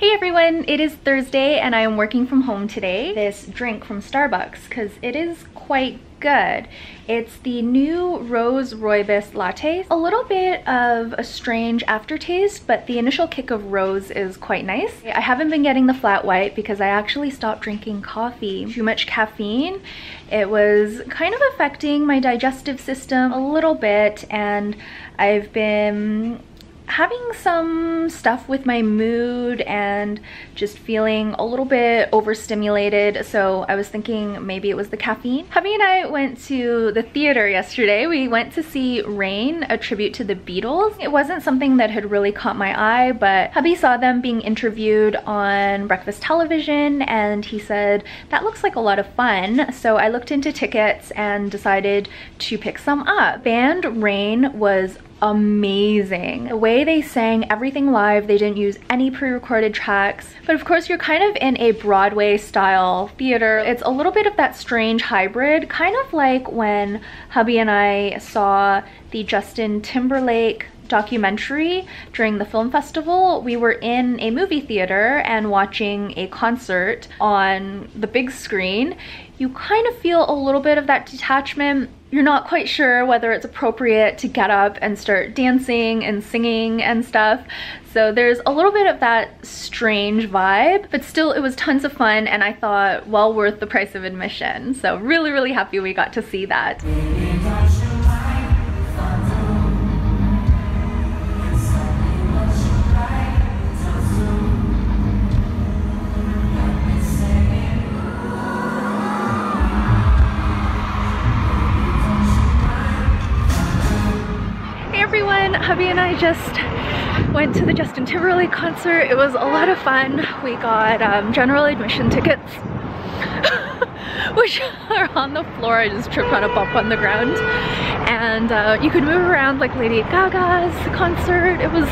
Hey everyone, it is Thursday and I am working from home today. This drink from Starbucks, because it is quite good. It's the new Rose Rooibos latte. A little bit of a strange aftertaste, but the initial kick of rose is quite nice. I haven't been getting the flat white because I actually stopped drinking coffee. Too much caffeine. It was kind of affecting my digestive system a little bit, and I've been having some stuff with my mood and just feeling a little bit overstimulated, so I was thinking maybe it was the caffeine. Hubby and I went to the theater yesterday. We went to see Rain, a tribute to the Beatles. It wasn't something that had really caught my eye, but hubby saw them being interviewed on breakfast television and he said, that looks like a lot of fun. So I looked into tickets and decided to pick some up. Band Rain was amazing. The way they sang everything live, they didn't use any pre-recorded tracks, but of course you're kind of in a Broadway style theater. It's a little bit of that strange hybrid, kind of like when hubby and I saw the Justin Timberlake documentary during the film festival. We were in a movie theater and watching a concert on the big screen. You kind of feel a little bit of that detachment. You're not quite sure whether it's appropriate to get up and start dancing and singing and stuff. So there's a little bit of that strange vibe, but still it was tons of fun and I thought well worth the price of admission. So really happy we got to see that. Hubby and I just went to the Justin Timberlake concert. It was a lot of fun. We got general admission tickets which are on the floor. I just tripped on a bump on the ground, and you could move around like Lady Gaga's concert. It was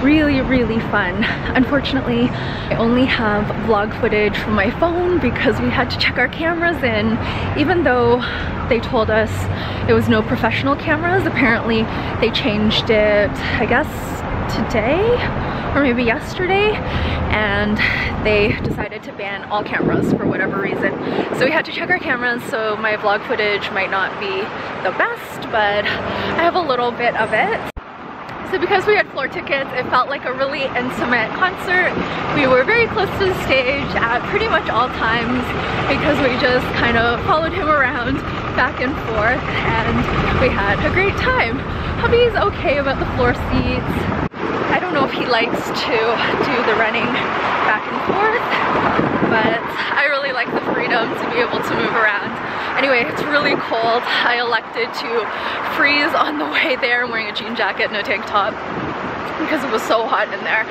really fun. Unfortunately, I only have vlog footage from my phone because we had to check our cameras in. Even though they told us it was no professional cameras, apparently they changed it, I guess today or maybe yesterday, and they decided to ban all cameras for whatever reason. So we had to check our cameras, so my vlog footage might not be the best, but I have a little bit of it. So because we had floor tickets, it felt like a really intimate concert. We were very close to the stage at pretty much all times because we just kind of followed him around back and forth, and we had a great time. Hubby's okay about the floor seats. I don't know if he likes to do the running back and forth, but I really like the freedom to be able to move around. Anyway, it's really cold. I elected to freeze on the way there. I'm wearing a jean jacket, no tank top, because it was so hot in there.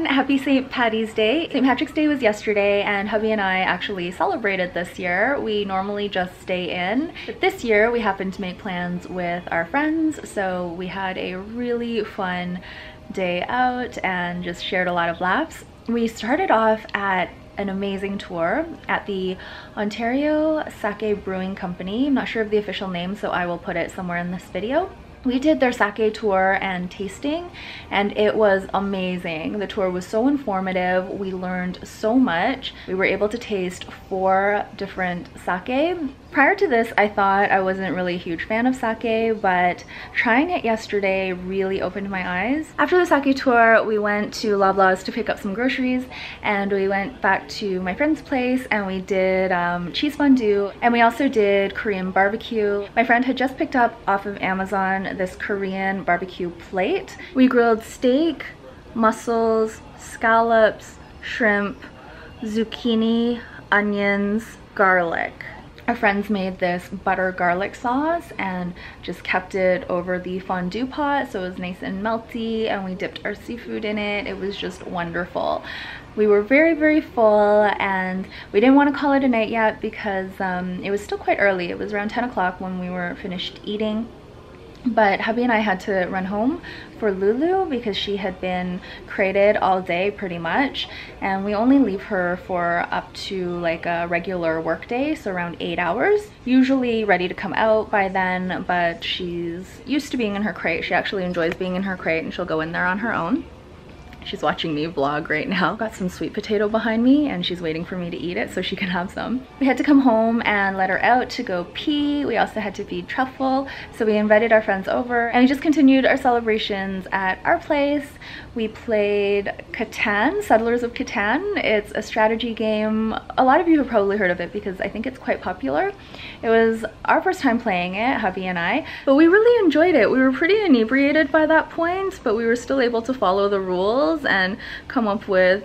Happy St. Paddy's Day. St. Patrick's Day was yesterday and hubby and I actually celebrated this year. We normally just stay in, but this year we happened to make plans with our friends, so we had a really fun day out and just shared a lot of laughs. We started off at an amazing tour at the Ontario Sake Brewing Company. I'm not sure of the official name, so I will put it somewhere in this video. We did their sake tour and tasting, and it was amazing. The tour was so informative. We learned so much. We were able to taste 4 different sake. Prior to this, I thought I wasn't really a huge fan of sake, but trying it yesterday really opened my eyes. After the sake tour, we went to Loblaws to pick up some groceries, and we went back to my friend's place and we did cheese fondue, and we also did Korean barbecue. My friend had just picked up off of Amazon this Korean barbecue plate. We grilled steak, mussels, scallops, shrimp, zucchini, onions, garlic. Our friends made this butter garlic sauce and just kept it over the fondue pot so it was nice and melty, and we dipped our seafood in it. It was just wonderful. We were very full, and we didn't want to call it a night yet because it was still quite early. It was around 10 o'clock when we were finished eating. But hubby and I had to run home for Lulu because she had been crated all day pretty much, and we only leave her for up to like a regular work day, so around 8 hours. Usually ready to come out by then, but she's used to being in her crate. She actually enjoys being in her crate, and she'll go in there on her own. She's watching me vlog right now. Got some sweet potato behind me, and she's waiting for me to eat it so she can have some. We had to come home and let her out to go pee. We also had to feed Truffle, so we invited our friends over, and we just continued our celebrations at our place. We played Catan, Settlers of Catan. It's a strategy game. A lot of you have probably heard of it because I think it's quite popular. It was our first time playing it, hubby and I, but we really enjoyed it. We were pretty inebriated by that point, but we were still able to follow the rules and come up with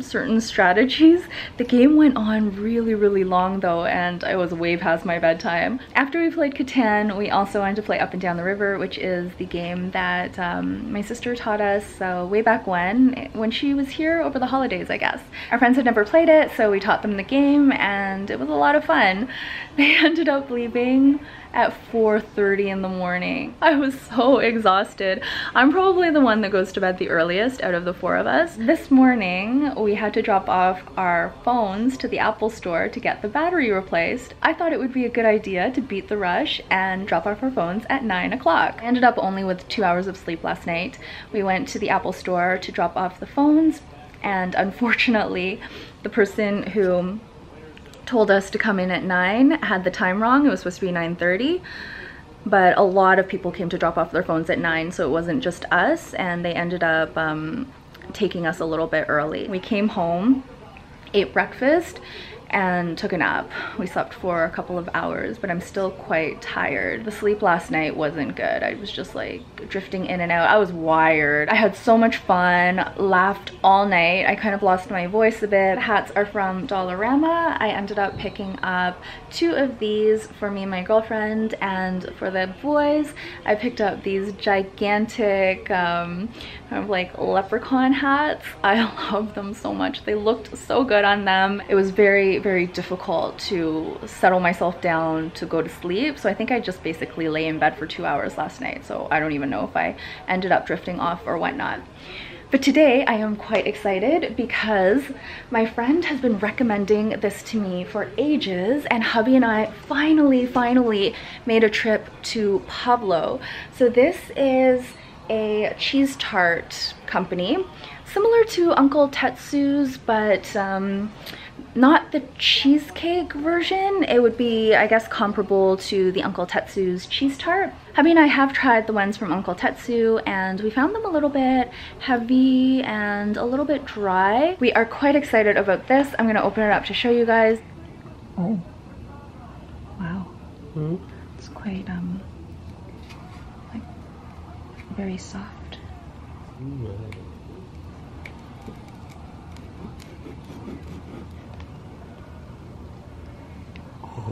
certain strategies. The game went on really long though, and I was way past my bedtime. After we played Catan, we also wanted to play Up and Down the River, which is the game that my sister taught us, so way back when she was here over the holidays, I guess. Our friends had never played it, so we taught them the game, and it was a lot of fun. They ended up leaving at 4:30 in the morning. I was so exhausted. I'm probably the one that goes to bed the earliest out of the four of us. This morning, we had to drop off our phones to the Apple store to get the battery replaced. I thought it would be a good idea to beat the rush and drop off our phones at 9 o'clock. I ended up only with 2 hours of sleep last night. We went to the Apple store to drop off the phones, and unfortunately, the person who told us to come in at 9 had the time wrong. It was supposed to be 9:30, but a lot of people came to drop off their phones at 9, so it wasn't just us, and they ended up taking us a little bit early. We came home, ate breakfast, and took a nap. We slept for a couple of hours, but I'm still quite tired. The sleep last night wasn't good. I was just like drifting in and out. I was wired. I had so much fun, laughed all night. I kind of lost my voice a bit. The hats are from Dollarama. I ended up picking up 2 of these for me and my girlfriend, and for the boys, I picked up these gigantic kind of like leprechaun hats. I love them so much. They looked so good on them. It was very difficult to settle myself down to go to sleep, so I think I just basically lay in bed for 2 hours last night, so I don't even know if I ended up drifting off or whatnot. But today I am quite excited because my friend has been recommending this to me for ages, and hubby and I finally made a trip to Pablo. So this is a cheese tart company similar to Uncle Tetsu's, but not the cheesecake version. It would be, I guess, comparable to the Uncle Tetsu's cheese tart. Hubby and I have tried the ones from Uncle Tetsu, and we found them a little bit heavy and a little bit dry. We are quite excited about this. I'm gonna open it up to show you guys. Oh, wow. It's quite like very soft.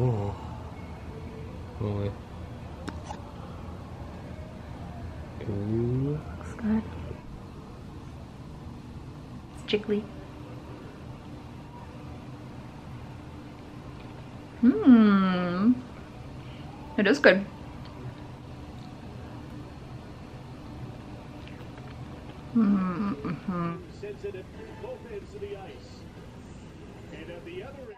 Oh. Boy. Looks good. It's jiggly. It is good. Sensitive both ends of the ice. And at the other end,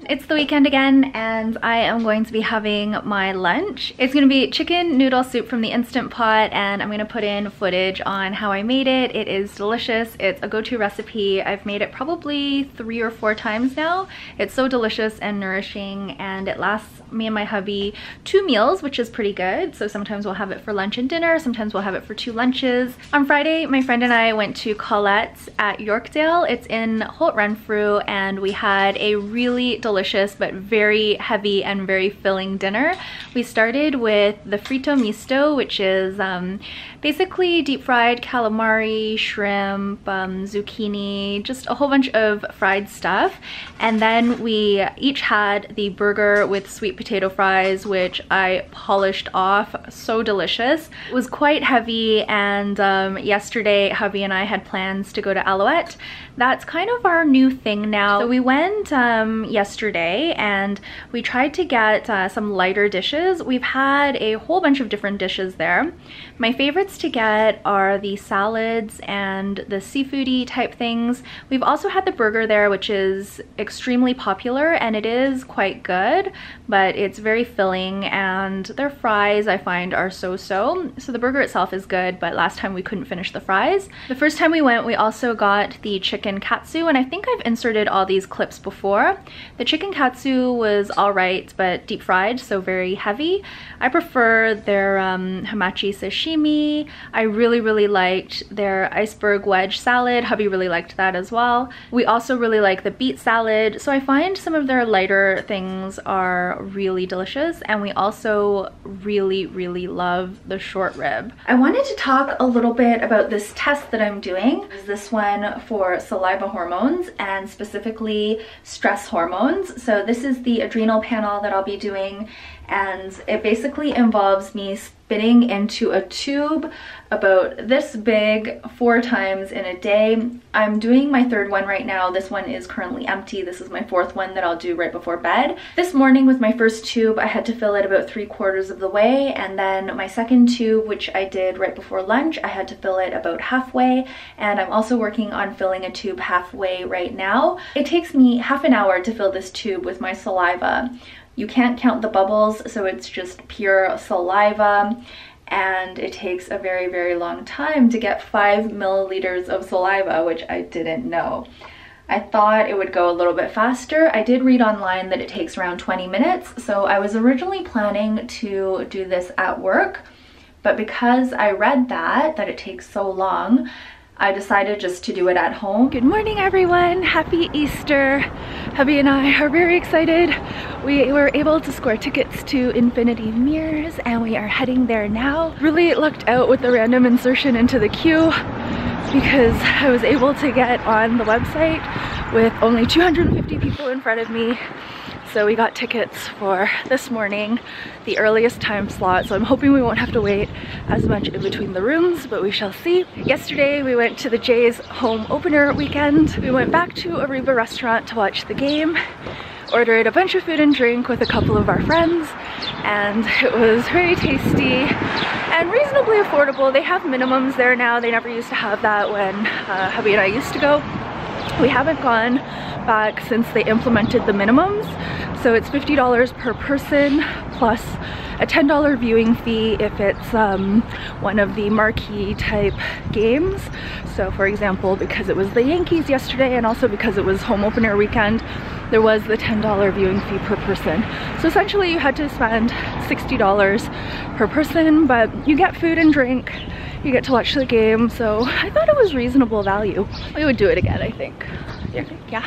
it's the weekend again, and I am going to be having my lunch. It's gonna be chicken noodle soup from the Instant Pot, and I'm gonna put in footage on how I made it. It is delicious. It's a go-to recipe. I've made it probably 3 or 4 times now. It's so delicious and nourishing, and it lasts me and my hubby 2 meals, which is pretty good. So sometimes we'll have it for lunch and dinner, sometimes we'll have it for 2 lunches. On Friday, my friend and I went to Colette at Yorkdale. It's in Holt Renfrew, and we had a really delicious delicious but very heavy and very filling dinner. We started with the frito misto, which is basically deep fried calamari, shrimp, zucchini, just a whole bunch of fried stuff. And then we each had the burger with sweet potato fries, which I polished off. So delicious. It was quite heavy, and yesterday hubby and I had plans to go to Aloette. That's kind of our new thing now. So we went yesterday and we tried to get some lighter dishes. We've had a whole bunch of different dishes there. My favorites to get are the salads and the seafoody type things. We've also had the burger there, which is extremely popular, and it is quite good, but it's very filling, and their fries I find are so-so. So the burger itself is good, but last time we couldn't finish the fries. The first time we went, we also got the chicken katsu, and I think I've inserted all these clips before. The chicken katsu was all right, but deep fried, so very heavy. I prefer their hamachi sashimi. I really liked their iceberg wedge salad. Hubby really liked that as well. We also really like the beet salad. So I find some of their lighter things are really delicious, and we also really love the short rib. I wanted to talk a little bit about this test that I'm doing. This one for saliva hormones, and specifically stress hormones. So this is the adrenal panel that I'll be doing, and it basically involves me spitting into a tube about this big 4 times in a day. I'm doing my 3rd one right now. This one is currently empty. This is my 4th one that I'll do right before bed. This morning with my first tube, I had to fill it about 3/4 of the way, and then my second tube, which I did right before lunch, I had to fill it about halfway, and I'm also working on filling a tube halfway right now. It takes me half an hour to fill this tube with my saliva. You can't count the bubbles, so it's just pure saliva, and it takes a very long time to get 5 milliliters of saliva, which I didn't know. I thought it would go a little bit faster. I did read online that it takes around 20 minutes, so I was originally planning to do this at work, but because I read that it takes so long, I decided just to do it at home. Good morning, everyone. Happy Easter. Hubby and I are very excited. We were able to score tickets to Infinity Mirrors, and we are heading there now. Really lucked out with the random insertion into the queue, because I was able to get on the website with only 250 people in front of me. So we got tickets for this morning, the earliest time slot, so I'm hoping we won't have to wait as much in between the rooms, but we shall see. Yesterday we went to the Jays home opener weekend. We went back to Ariba restaurant to watch the game, ordered a bunch of food and drink with a couple of our friends, and it was very tasty and reasonably affordable. They have minimums there now. They never used to have that when hubby and I used to go. We haven't gone back since they implemented the minimums, so it's $50 per person plus a $10 viewing fee if it's one of the marquee type games. So for example, because it was the Yankees yesterday and also because it was home opener weekend, there was the $10 viewing fee per person. So essentially you had to spend $60 per person, but you get food and drink, you get to watch the game, so I thought it was reasonable value. We would do it again, I think. Yeah.